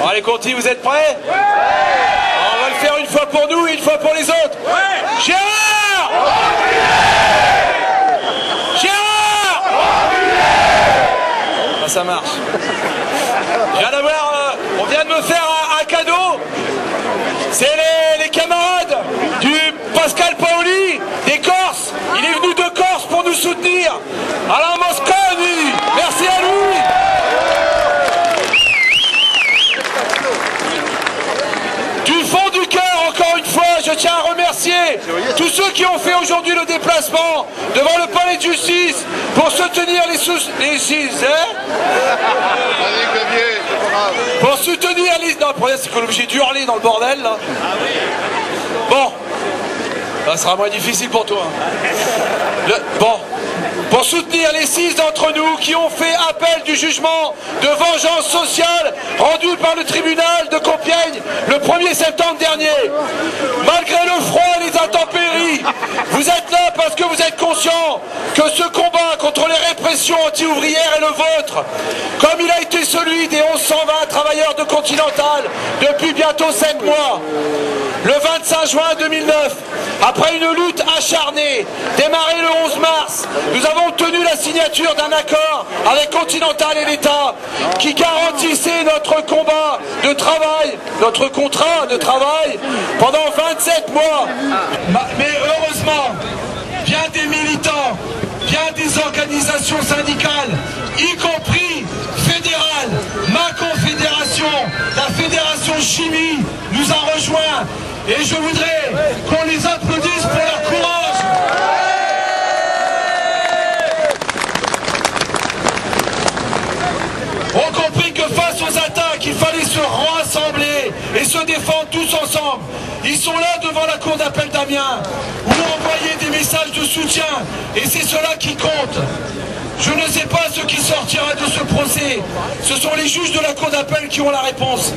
Bon, allez, Conti, vous êtes prêts? Ouais. On va le faire une fois pour nous et une fois pour les autres. Ouais. Gérard! Gérard! Ah, ça marche. Je viens d'avoir, on vient de me faire un cadeau. C'est les camarades du Pascal Paoli, des Corses. Il est venu de Corse pour nous soutenir. Alain Mosconi, merci à lui. Du fond du cœur, encore une fois, je tiens à remercier tous ceux qui ont fait aujourd'hui le déplacement devant le palais de justice pour soutenir les pour soutenir les... Non, le problème c'est qu'on est obligé d'hurler dans le bordel là. Bon, ça sera moins difficile pour toi. Bon, pour soutenir les 6 d'entre nous qui ont fait appel du jugement de vengeance sociale rendu par le tribunal de Compiègne le 1er septembre dernier. Malgré le froid et les intempéries, vous êtes là parce que vous êtes conscients que ce combat contre les répressions anti-ouvrières est le vôtre, comme il a été celui des 1120 travailleurs de Continental depuis bientôt 7 mois. Le 25 juin 2009, après une lutte acharnée, démarrée le 11 mars, nous avons obtenu la signature d'un accord avec Continental et l'État qui garantissait notre combat de travail, notre contrat de travail pendant 27 mois. Mais heureusement, bien des militants, bien des organisations syndicales, y compris fédérales, ma confédération, la Fédération Chimie, nous a rejoints. Et je voudrais qu'on les applaudisse pour leur courage. Ont compris que face aux attaques, il fallait se rassembler et se défendre tous ensemble. Ils sont là devant la cour d'appel d'Amiens, où ont envoyé des messages de soutien, et c'est cela qui compte. Je ne sais pas ce qui sortira de ce procès. Ce sont les juges de la cour d'appel qui ont la réponse.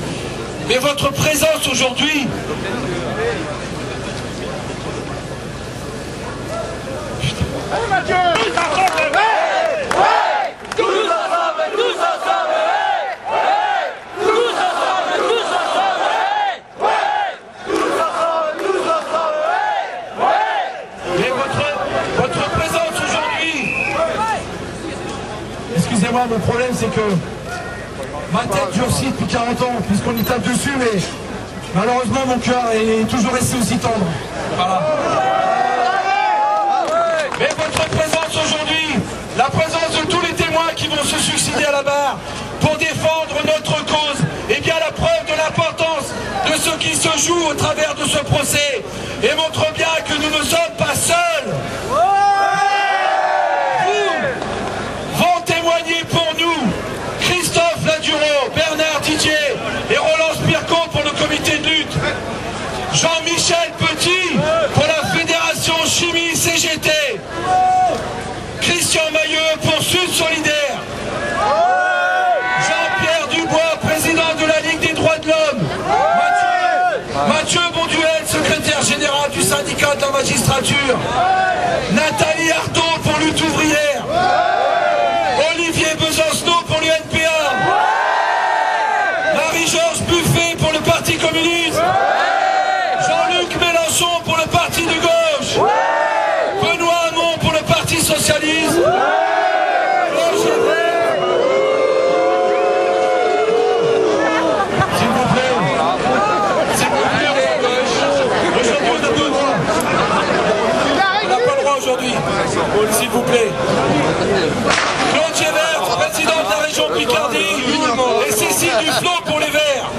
Mais votre présence aujourd'hui... Allez Mathieu! Tous ensemble! Ouais! Tous ensemble! Tous ensemble! Ouais! Tous ensemble! Tous ensemble! Ouais! Tous ensemble! Tous ensemble! Ouais! Mais votre présence aujourd'hui... Excusez-moi, mon problème c'est que ma tête durcit depuis 40 ans, puisqu'on y tape dessus, mais malheureusement mon cœur est toujours resté aussi tendre. Voilà. Mais votre présence aujourd'hui, la présence de tous les témoins qui vont se succéder à la barre pour défendre notre cause, est bien la preuve de l'importance de ce qui se joue au travers de ce procès et montre bien que nous ne sommes pas seuls. Vous vont témoigner pour nous Christophe Laduro, Bernard Didier et Roland Spirko pour le comité de lutte, Jean-Michel Petit pour la Fédération Chimie CGT, Christian Mailleux pour Sud Solidaire, Jean-Pierre Dubois, président de la Ligue des droits de l'homme, Mathieu Bonduel, secrétaire général du syndicat de la magistrature, Nathalie Artaud pour lutte ouvrière, Olivier Besancenot pour l'UNPA, Marie-Georges Buffet pour le Parti communiste, Jean-Luc Mélenchon pour le Parti de gauche, Benoît Hamon pour le Parti socialiste, s'il vous plaît, aujourd'hui on n'a pas le droit. On n'a pas le droit aujourd'hui, s'il vous plaît. Claude Gévert, président de la région Picardie, et Cécile Duflot pour les Verts.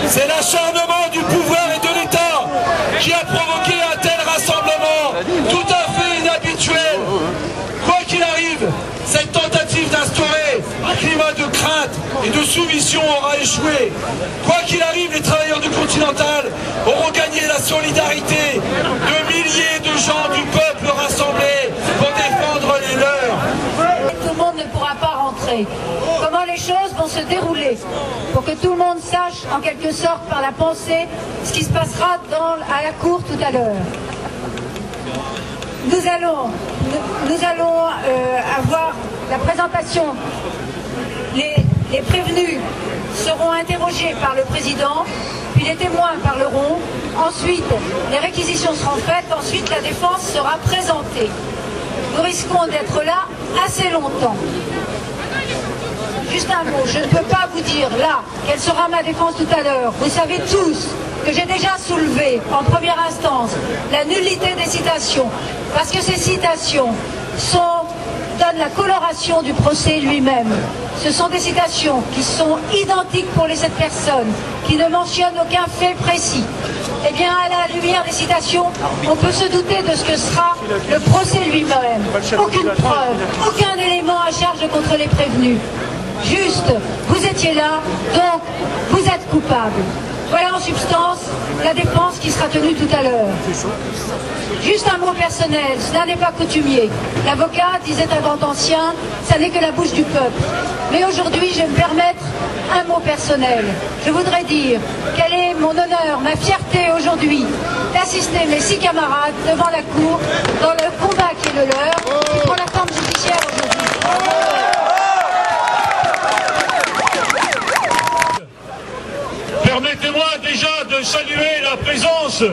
C'est l'acharnement du pouvoir et de l'État qui a provoqué un tel rassemblement tout à fait inhabituel. Quoi qu'il arrive, cette tentative d'instaurer un climat de crainte et de soumission aura échoué. Quoi qu'il arrive, les travailleurs du Continental auront gagné la solidarité de milliers de gens du peuple rassemblés pour défendre les leurs. Tout le monde ne pourra pas rentrer. Comment les choses vont se dérouler pour que tout le monde sache en quelque sorte par la pensée ce qui se passera à la cour tout à l'heure. Nous allons avoir la présentation. Les Les prévenus seront interrogés par le président, puis les témoins parleront, ensuite les réquisitions seront faites, ensuite la défense sera présentée. Nous risquons d'être là assez longtemps. Juste un mot, je ne peux pas vous dire là quelle sera ma défense tout à l'heure. Vous savez tous que j'ai déjà soulevé en première instance la nullité des citations, parce que ces citations donnent la coloration du procès lui-même. Ce sont des citations qui sont identiques pour les 7 personnes, qui ne mentionnent aucun fait précis. Eh bien, à la lumière des citations, on peut se douter de ce que sera le procès lui-même. Aucune preuve, aucun élément à charge contre les prévenus. Juste, vous étiez là, donc vous êtes coupable. Voilà en substance la défense qui sera tenue tout à l'heure. Juste un mot personnel, cela n'est pas coutumier. L'avocat, disait un grand ancien, ça n'est que la bouche du peuple. Mais aujourd'hui, je vais me permettre un mot personnel. Je voudrais dire quel est mon honneur, ma fierté aujourd'hui d'assister mes 6 camarades devant la cour dans le combat qui est le leur pour la forme judiciaire aujourd'hui. Permettez-moi déjà de saluer la présence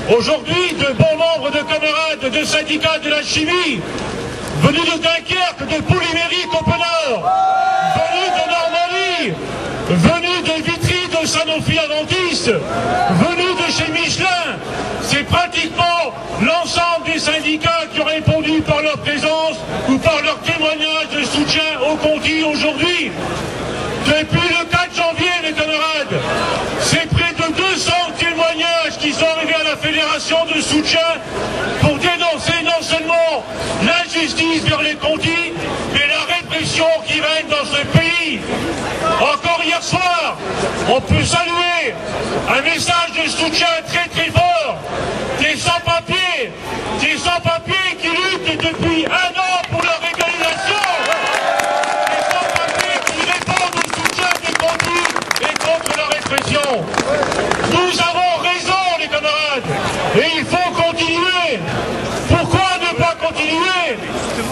aujourd'hui de bon nombre de camarades de syndicats de la chimie, venus de Dunkerque, de Pouliméry, Copenhague, venus de Normandie, venus de Vitry, de Sanofi Aventis, venus de chez Michelin. C'est pratiquement l'ensemble des syndicats qui ont répondu par leur présence ou par leur témoignage de soutien au Conti aujourd'hui. Depuis le 4 janvier, les camarades, c'est près de 200 témoignages qui sont arrivés à la Fédération de soutien pour dénoncer non seulement l'injustice vers les Contis, mais la répression qui règne dans ce pays. Encore hier soir, on peut saluer un message de soutien très très fort des sans-papiers qui luttent depuis 1 an pour leur régularisation. Nous avons raison, les camarades, et il faut continuer. Pourquoi ne pas continuer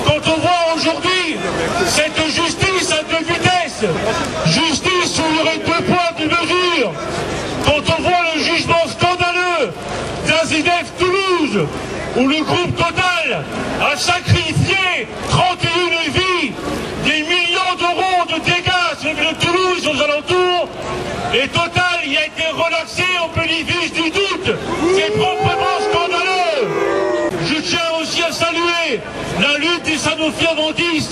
quand on voit aujourd'hui cette justice à 2 vitesses, justice où il y aurait 2 poids, 2 mesures, quand on voit le jugement scandaleux d'Azidef Toulouse, où le groupe Total a sacrifié 31 vies, des millions d'euros de dégâts sur le Toulouse aux alentours, et Total y a été relaxé au bénéfice du doute. C'est proprement scandaleux. Je tiens aussi à saluer la lutte des Sanofi Aventis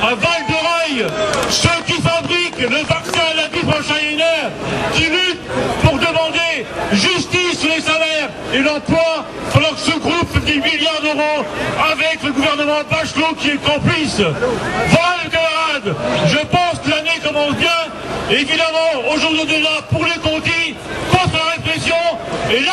à Val-de-Rail, ceux qui fabriquent le vaccin à la grippe H1N1, qui luttent pour demander justice sur les salaires et l'emploi, alors que ce groupe fait des milliards d'euros avec le gouvernement Bachelot qui est complice. Voilà les camarades, je pense que l'année commence bien. Évidemment, aujourd'hui on est là pour les Contis, contre la répression et la